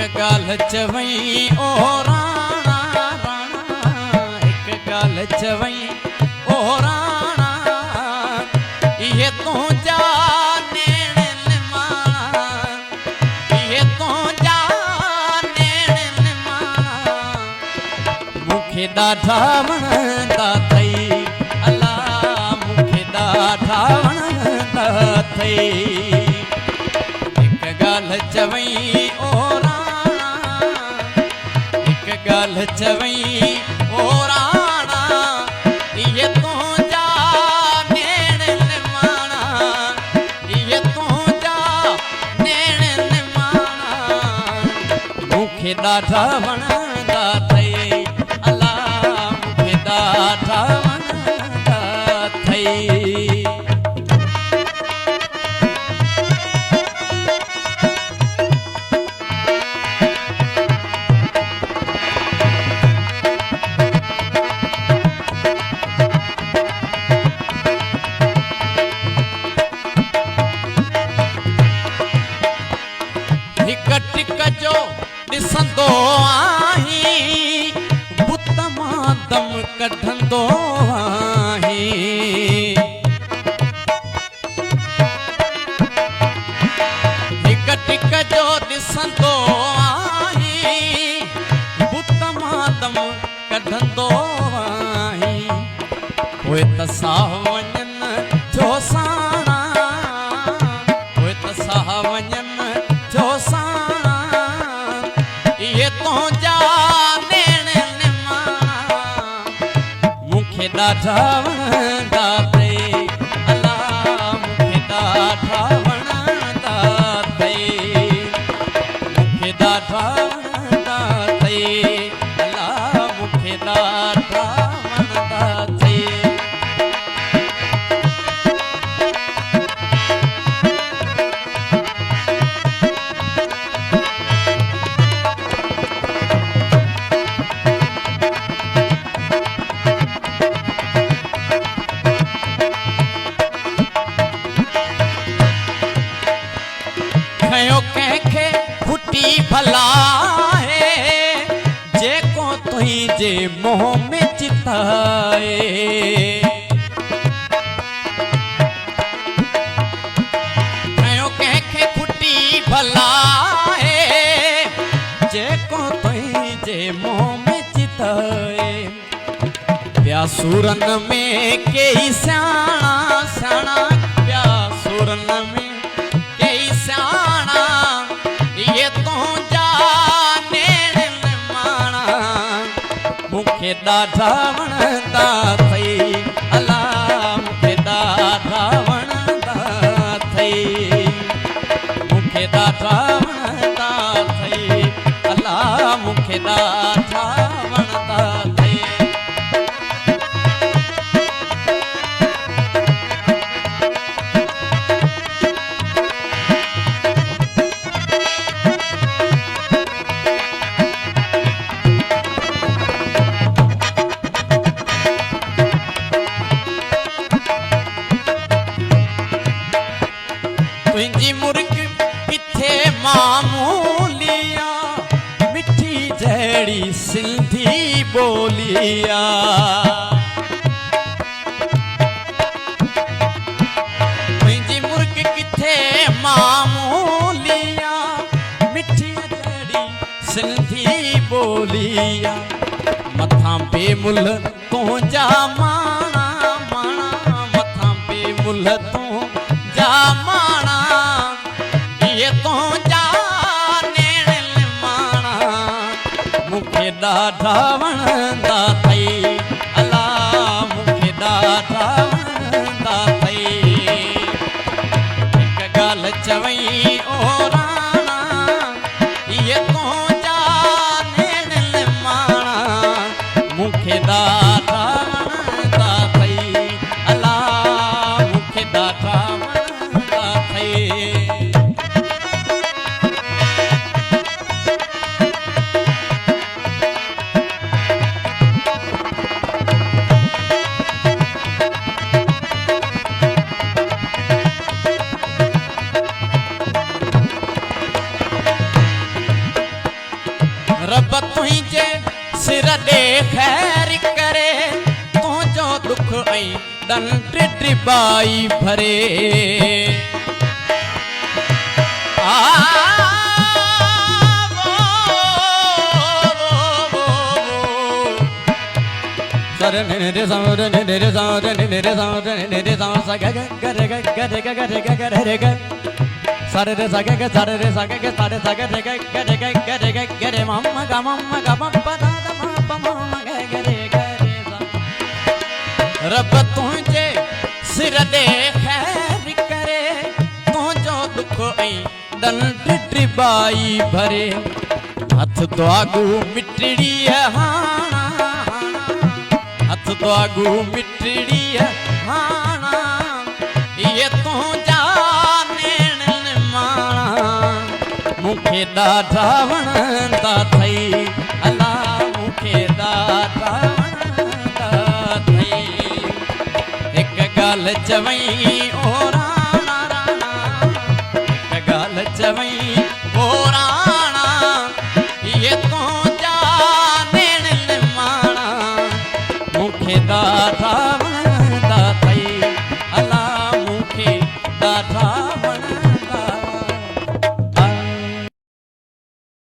गाल चवई ओ राणा राणा, एक गाल चवई ओ राणा, ये तू जा नेण माणा, ये तू जा नेण माणा, मुखे ॾाढा वणंदा अथई अल्लाह, मुखे ॾाढा वणंदा अथई। हिक ॻाल्हि चवई ओ गाल चवई ओ राणा, ये तुझा नेण माणा, ये तुझा नेण माणा, मुखे ॾाढा वणंदा अथई अल्लाह, मुखे ॾाढा वणंदा अथई। टिक जो ॾिसंदो आहीं, बुत मां दम कढंदो आहीं, हिक टिक जो ॾिसंदो आहीं, बुत मां दम कढंदो आहीं, पोइ त साह वञनि जो साणा, पोइ त साह वञनि जो साणा, ये तुझा नेण माणा, मुखे ॾाढा वणंदा अथई अल्लाह, मुखे ॾाढा वणंदा अथई, मुखे ॾाढा वणंदा अथई अल्लाह, मुखे ॾाढा वणंदा अथई। खयो कंहिंखे फुटी भला है, जेको तुंहिंजे मोह में चिताए, खयो कंहिंखे फुटी भला है, जेको तुंहिंजे मोह में चिताए, ॿिया सूरन में कई सियाणा सियाणा, ॿिया सूरन में कई सियाणा, ये तुझा नेण माणा, मुखे ॾाढा वणंदा अथई अल्लाह, मुखे ॾाढा वणंदा अथई, मुखे ॾाढा वणंदा अथई अल्लाह, मुखे ॾाढा वणंदा अथई। तुंहिंजी मुर्ग किथे मामूलिया, मिठी जहिड़ी सिंधी बोलिया, तुंहिंजी मुर्ग किथे मामूलिया, मिठी जहिड़ी सिंधी बोलिया, मथां बेमुल तुंहिंजा माणा माणा, मथां बेमुल तुंहिंजा माणा, ये तुझा नेण माणा, मुखे ॾाढा वणंदा अथई अल्लाह, मुखे ॾाढा वणंदा अथई। हिक ॻाल्हि चवई ओ राणा, ये तुझा नेण माणा, मुखे ॾाढा वणंदा अथई अल्लाह, मुखे ॾाढा वणंदा अथई। सिर दे खैर करे तो जो दुख ऐं दन टिबाई भरे रे सावर रे सावर रे सावर रे सावर सा ग ग रे ग ग रे ग ग रे ग ग रे ग सारे रे सा ग सारे रे सा ग सारे सा ग रे ग ग रे ग ग रे ग ग रे मम ग प दा द म प म ग ग रे ग रे सा रब तुझे सिर दे खैर करे तो जो दुख ऐं दन टिबाई भरे हथ द्वागू मिटड़ी हाना हथ द्वागू मिटड़ी हाना ये तू जाने माना मुखे ॾाढा वणंदा थई अला मुखे ॾाढा वणंदा थई हिक ॻाल्हि चवई ओ राणा राणा हिक ॻाल्हि चवई